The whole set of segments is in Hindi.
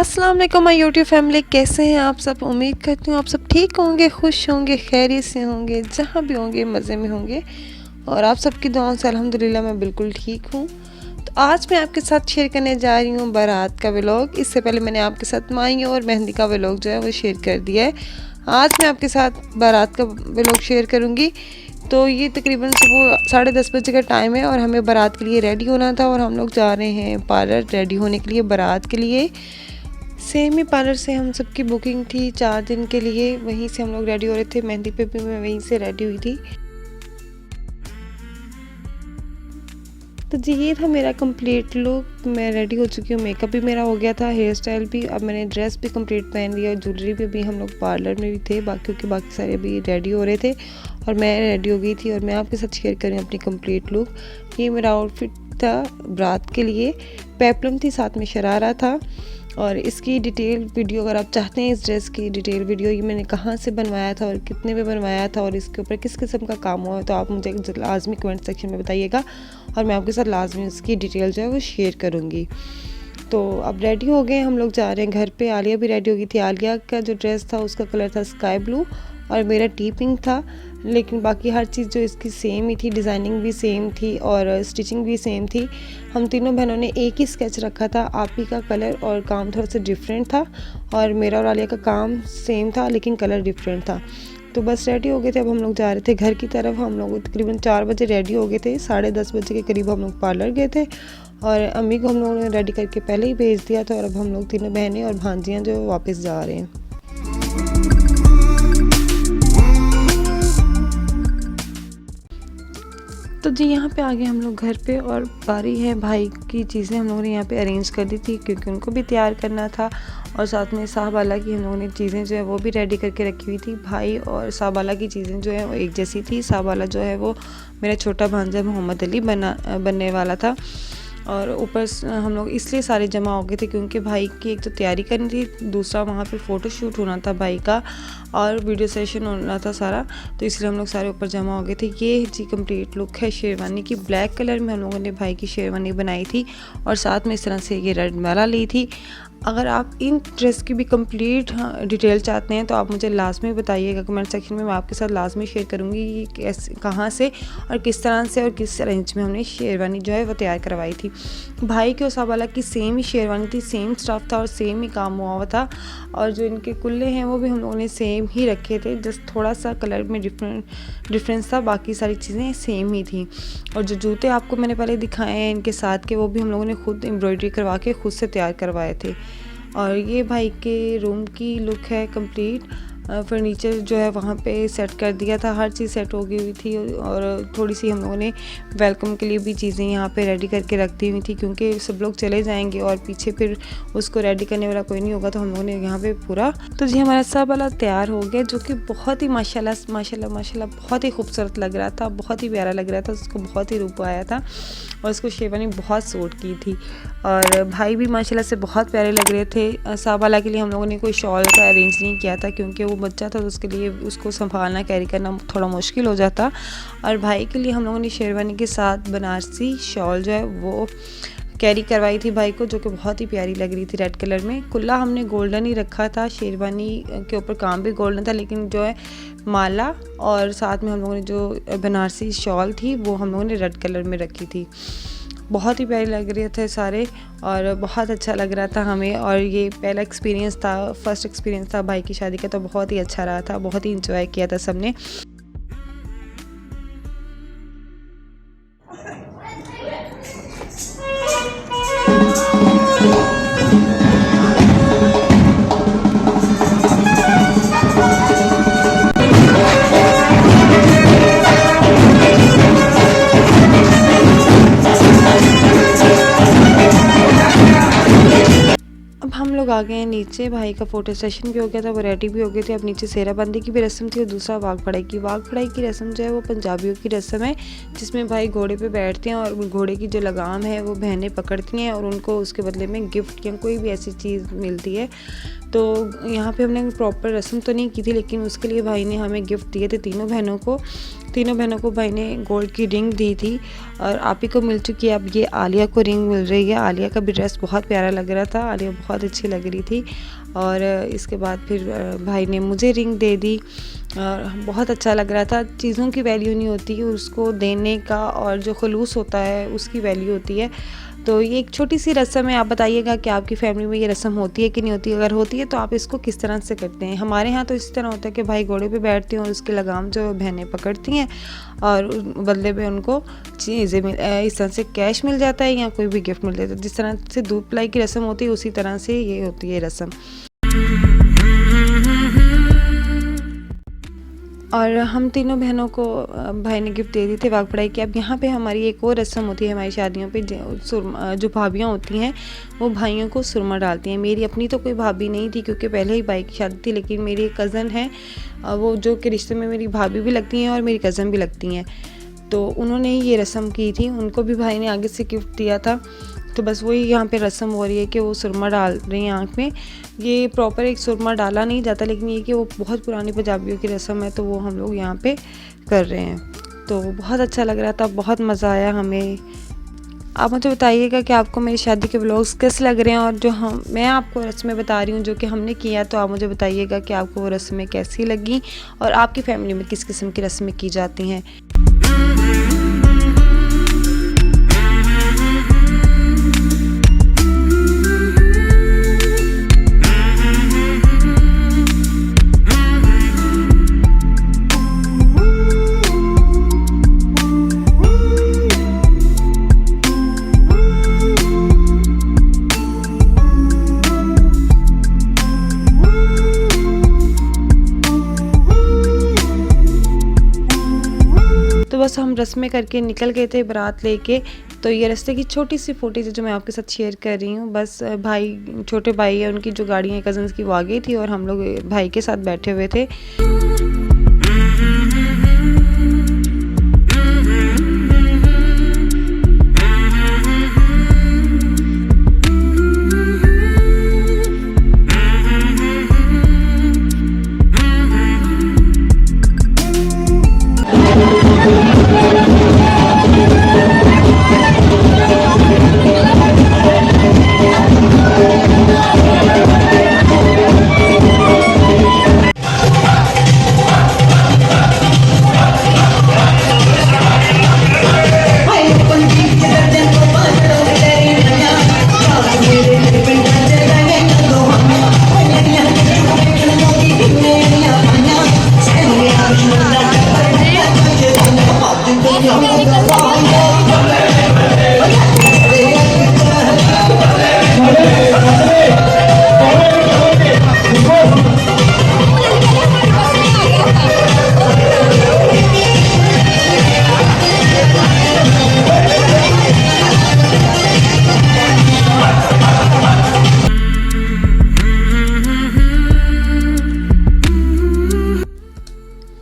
अस्सलाम वालेकुम माय यूट्यूब फैमिली, कैसे हैं आप सब। उम्मीद करती हूँ आप सब ठीक होंगे, खुश होंगे, खैरियत से होंगे, जहाँ भी होंगे मज़े में होंगे। और आप सबकी दुआओं से अल्हम्दुलिल्लाह मैं बिल्कुल ठीक हूँ। तो आज मैं आपके साथ शेयर करने जा रही हूँ बारात का व्लॉग। इससे पहले मैंने आपके साथ माई और मेहंदी का व्लॉग जो है वो शेयर कर दिया है। आज मैं आपके साथ बारात का व्लॉग शेयर करूँगी। तो ये तकरीबन सुबह 10:30 बजे का टाइम है और हमें बारात के लिए रेडी होना था और हम लोग जा रहे हैं पार्लर रेडी होने के लिए बारात के लिए। सेम ही पार्लर से हम सबकी बुकिंग थी 4 दिन के लिए, वहीं से हम लोग रेडी हो रहे थे। मेहंदी पे भी मैं वहीं से रेडी हुई थी। तो जी ये था मेरा कंप्लीट लुक। मैं रेडी हो चुकी हूँ, मेकअप भी मेरा हो गया था, हेयर स्टाइल भी। अब मैंने ड्रेस भी कंप्लीट पहन लिया और ज्वेलरी पे भी हम लोग पार्लर में भी थे, बाकी सारे भी रेडी हो रहे थे और मैं रेडी हो गई थी। और मैं आपके साथ शेयर करूँ अपनी कंप्लीट लुक। ये मेरा आउटफिट था बारात के लिए। पेप्लम थी, साथ में शरारा था। और इसकी डिटेल वीडियो अगर आप चाहते हैं, इस ड्रेस की डिटेल वीडियो, ये मैंने कहाँ से बनवाया था और कितने में बनवाया था और इसके ऊपर किस किस्म का काम हुआ है, तो आप मुझे लाजमी कमेंट सेक्शन में बताइएगा और मैं आपके साथ लाजमी इसकी डिटेल जो है वो शेयर करूँगी। तो अब रेडी हो गए, हम लोग जा रहे हैं घर पे। आलिया भी रेडी हो गई थी। आलिया का जो ड्रेस था उसका कलर था स्काई ब्लू और मेरा टी पिंक था, लेकिन बाकी हर चीज़ जो इसकी सेम ही थी, डिज़ाइनिंग भी सेम थी और स्टिचिंग भी सेम थी। हम तीनों बहनों ने एक ही स्केच रखा था। आप ही का कलर और काम थोड़ा सा डिफरेंट था और मेरा और आलिया का काम सेम था लेकिन कलर डिफरेंट था। तो बस रेडी हो गए थे। अब हम लोग जा रहे थे घर की तरफ। हम लोग तकरीबन 4 बजे रेडी हो गए थे। 10:30 बजे के करीब हम लोग पार्लर गए थे और अम्मी को हम लोगों ने रेडी करके पहले ही भेज दिया था। और अब हम लोग तीनों बहनें और भांजियाँ जो वापस जा रहे हैं। तो जी यहाँ पे आ गए हम लोग घर पे और बारी है भाई की चीज़ें हम लोगों ने यहाँ पे अरेंज कर दी थी, क्योंकि उनको भी तैयार करना था। और साथ में साहबाला की हम लोगों ने चीज़ें जो है वो भी रेडी करके रखी हुई थी। भाई और साहबाला की चीज़ें जो है वो एक जैसी थी। साहबाला जो है वो मेरा छोटा भांजा मोहम्मद अली बनने वाला था। और ऊपर हम लोग इसलिए सारे जमा हो गए थे क्योंकि भाई की एक तो तैयारी करनी थी, दूसरा वहाँ पे फ़ोटो शूट होना था भाई का और वीडियो सेशन होना था सारा। तो इसलिए हम लोग सारे ऊपर जमा हो गए थे। ये जी कंप्लीट लुक है शेरवानी की। ब्लैक कलर में हम लोगों ने भाई की शेरवानी बनाई थी और साथ में इस तरह से ये रेड माला ली थी। अगर आप इन ड्रेस की भी कंप्लीट डिटेल चाहते हैं तो आप मुझे लाजमी बताइएगा कमेंट सेक्शन में। मैं आपके साथ लाजमी शेयर करूँगी ये कैसे, कहाँ से और किस तरह से और किस रेंज में हमने शेरवानी जो है वो तैयार करवाई थी। भाई के और साहबाला की सेम ही शेरवानी थी, सेम स्टफ़ था और सेम ही काम हुआ था। और जो इनके कुल्ले हैं वो भी हम लोगों ने सेम ही रखे थे, जस्ट थोड़ा सा कलर में डिफरेंस था, बाकी सारी चीज़ें सेम ही थी। और जो जूते आपको मैंने पहले दिखाए हैं इनके साथ के, वो भी हम लोगों ने खुद एम्ब्रॉयडरी करवा के खुद से तैयार करवाए थे। और ये भाई के रूम की लुक है कंप्लीट। फर्नीचर जो है वहाँ पे सेट कर दिया था, हर चीज़ सेट हो गई हुई थी। और थोड़ी सी हम लोगों ने वेलकम के लिए भी चीज़ें यहाँ पे रेडी करके रख दी हुई थी, क्योंकि सब लोग चले जाएंगे और पीछे फिर उसको रेडी करने वाला कोई नहीं होगा। तो हम लोगों ने यहाँ पे पूरा, तो जी हमारा सब वाला तैयार हो गया, जो कि बहुत ही माशाल्लाह बहुत ही खूबसूरत लग रहा था, बहुत ही प्यारा लग रहा था। उसको बहुत ही रूप आया था और उसको शेरवानी बहुत सूट की थी। और भाई भी माशाल्लाह से बहुत प्यारे लग रहे थे। साहबाला के लिए हम लोगों ने कोई शॉल का अरेंज नहीं किया था, क्योंकि वो बच्चा था तो उसके लिए उसको संभालना, कैरी करना थोड़ा मुश्किल हो जाता। और भाई के लिए हम लोगों ने शेरवानी के साथ बनारसी शॉल जो है वो कैरी करवाई थी भाई को, जो कि बहुत ही प्यारी लग रही थी रेड कलर में। कुल्ला हमने गोल्डन ही रखा था, शेरवानी के ऊपर काम भी गोल्डन था, लेकिन जो है माला और साथ में हम लोगों ने जो बनारसी शॉल थी वो हम लोगों ने रेड कलर में रखी थी। बहुत ही प्यारे लग रहे थे सारे और बहुत अच्छा लग रहा था हमें। और ये पहला एक्सपीरियंस था, फर्स्ट एक्सपीरियंस था भाई की शादी का, तो बहुत ही अच्छा रहा था, बहुत ही इंजॉय किया था सबने। अब हम लोग आ गए हैं नीचे। भाई का फ़ोटो सेशन भी हो गया था, वो रेडी भी हो गए थे। अब नीचे सेहराबंदी की भी रस्म थी और दूसरा वाघ फड़ाई की रस्म जो है वो पंजाबियों की रस्म है, जिसमें भाई घोड़े पे बैठते हैं और घोड़े की जो लगाम है वो बहनें पकड़ती हैं और उनको उसके बदले में गिफ्ट या कोई भी ऐसी चीज़ मिलती है। तो यहाँ पे हमने प्रॉपर रस्म तो नहीं की थी, लेकिन उसके लिए भाई ने हमें गिफ्ट दिए थे तीनों बहनों को। तीनों बहनों को भाई ने गोल्ड की रिंग दी थी और आप ही को मिल चुकी है। अब ये आलिया को रिंग मिल रही है। आलिया का भी ड्रेस बहुत प्यारा लग रहा था, आलिया बहुत अच्छी लग रही थी। और इसके बाद फिर भाई ने मुझे रिंग दे दी और बहुत अच्छा लग रहा था। चीज़ों की वैल्यू नहीं होती, उसको देने का और जो खलूस होता है उसकी वैल्यू होती है। तो ये एक छोटी सी रस्म है। आप बताइएगा कि आपकी फैमिली में ये रस्म होती है कि नहीं होती। अगर होती है तो आप इसको किस तरह से करते हैं। हमारे यहाँ तो इस तरह होता है कि भाई घोड़े पे बैठते हैं और उसकी लगाम जो बहनें पकड़ती हैं और बदले में उनको चीज़ें इस तरह से कैश मिल जाता है या कोई भी गिफ्ट मिल जाता है। जिस तरह से दूध पिलाई की रस्म होती है उसी तरह से ये होती है रस्म। और हम तीनों बहनों को भाई ने गिफ्ट दे दी थी वाघ पढ़ाई की। अब यहाँ पे हमारी एक और रस्म होती है हमारी शादियों पे, जो भाभियाँ होती हैं वो भाइयों को सुरमा डालती हैं। मेरी अपनी तो कोई भाभी नहीं थी क्योंकि पहले ही भाई की शादी थी, लेकिन मेरी एक कज़न है वो जो कि रिश्ते में मेरी भाभी भी लगती हैं और मेरी कज़न भी लगती हैं। तो उन्होंने ही ये रस्म की थी, उनको भी भाई ने आगे से गिफ्ट दिया था। तो बस वही यहाँ पे रस्म हो रही है कि वो सुरमा डाल रही हैं आँख में। ये प्रॉपर एक सुरमा डाला नहीं जाता, लेकिन ये कि वो बहुत पुरानी पंजाबियों की रस्म है तो वो हम लोग यहाँ पे कर रहे हैं। तो बहुत अच्छा लग रहा था, बहुत मज़ा आया हमें। आप मुझे बताइएगा कि आपको मेरी शादी के व्लॉग्स कैसे लग रहे हैं और जो मैं आपको रस्में बता रही हूँ जो कि हमने किया, तो आप मुझे बताइएगा कि आपको वो रस्में कैसी लगी और आपकी फैमिली में किस किस्म की रस्में की जाती हैं। तो बस हम रस्में करके निकल गए थे बारात लेके। तो ये रास्ते की छोटी सी फुटेज है जो मैं आपके साथ शेयर कर रही हूँ। बस भाई, छोटे भाई है, उनकी जो गाड़ियाँ कज़न्स की वो आ गई थी और हम लोग भाई के साथ बैठे हुए थे।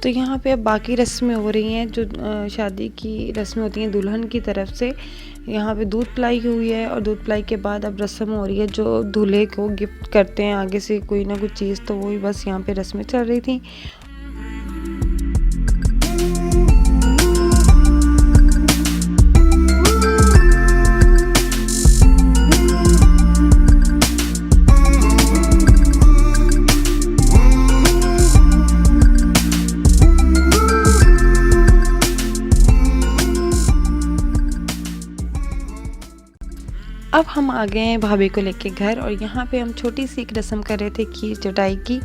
तो यहाँ पे अब बाकी रस्में हो रही हैं जो शादी की रस्में होती हैं दुल्हन की तरफ से। यहाँ पे दूध पिलाई हुई है और दूध पिलाई के बाद अब रस्म हो रही है जो दूल्हे को गिफ्ट करते हैं आगे से कोई ना कुछ चीज़। तो वही बस यहाँ पे रस्में चल रही थी। अब हम आ गए हैं भाभी को लेके घर और यहाँ पे हम छोटी सी एक रस्म कर रहे थे खीर चटाई की,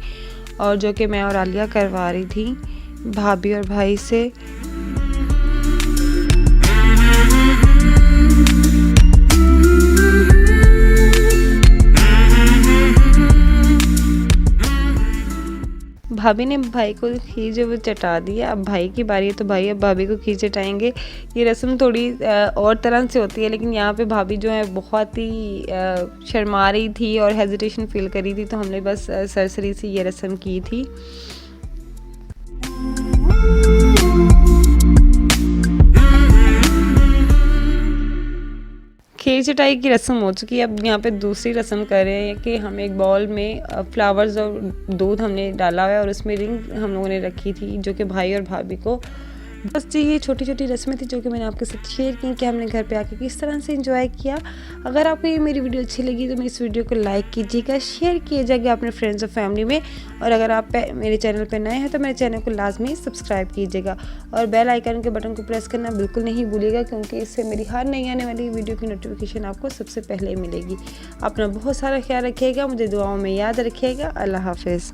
और जो कि मैं और आलिया करवा रही थी भाभी और भाई से। भाभी ने भाई को खीर जो वो चटा दी है। अब भाई की बारी है तो भाई अब भाभी को खीर चटाएंगे। ये रस्म थोड़ी और तरह से होती है, लेकिन यहाँ पे भाभी जो है बहुत ही शर्मा रही थी और हेजिटेशन फील कर रही थी, तो हमने बस सरसरी से ये रस्म की थी। खीर चटाई की रस्म हो चुकी है। अब यहाँ पे दूसरी रस्म कर रहे हैं कि हम एक बाउल में फ्लावर्स और दूध हमने डाला हुआ है और उसमें रिंग हम लोगों ने रखी थी जो कि भाई और भाभी को बस जी ये छोटी-छोटी रस्में थी जो कि मैंने आपके साथ शेयर की कि हमने घर पे आके किस तरह से एंजॉय किया। अगर आपको ये मेरी वीडियो अच्छी लगी तो मेरी इस वीडियो को लाइक कीजिएगा, शेयर कीजिएगा अपने फ्रेंड्स और फैमिली में, और अगर आप मेरे चैनल पे नए हैं तो मेरे चैनल को लाजमी सब्सक्राइब कीजिएगा और बेल आइकन के बटन को प्रेस करना बिल्कुल नहीं भूलिएगा, क्योंकि इससे मेरी हर नई आने वाली वीडियो की नोटिफिकेशन आपको सबसे पहले मिलेगी। अपना बहुत सारा ख्याल रखिएगा, मुझे दुआओं में याद रखिएगा। अल्लाह हाफिज़।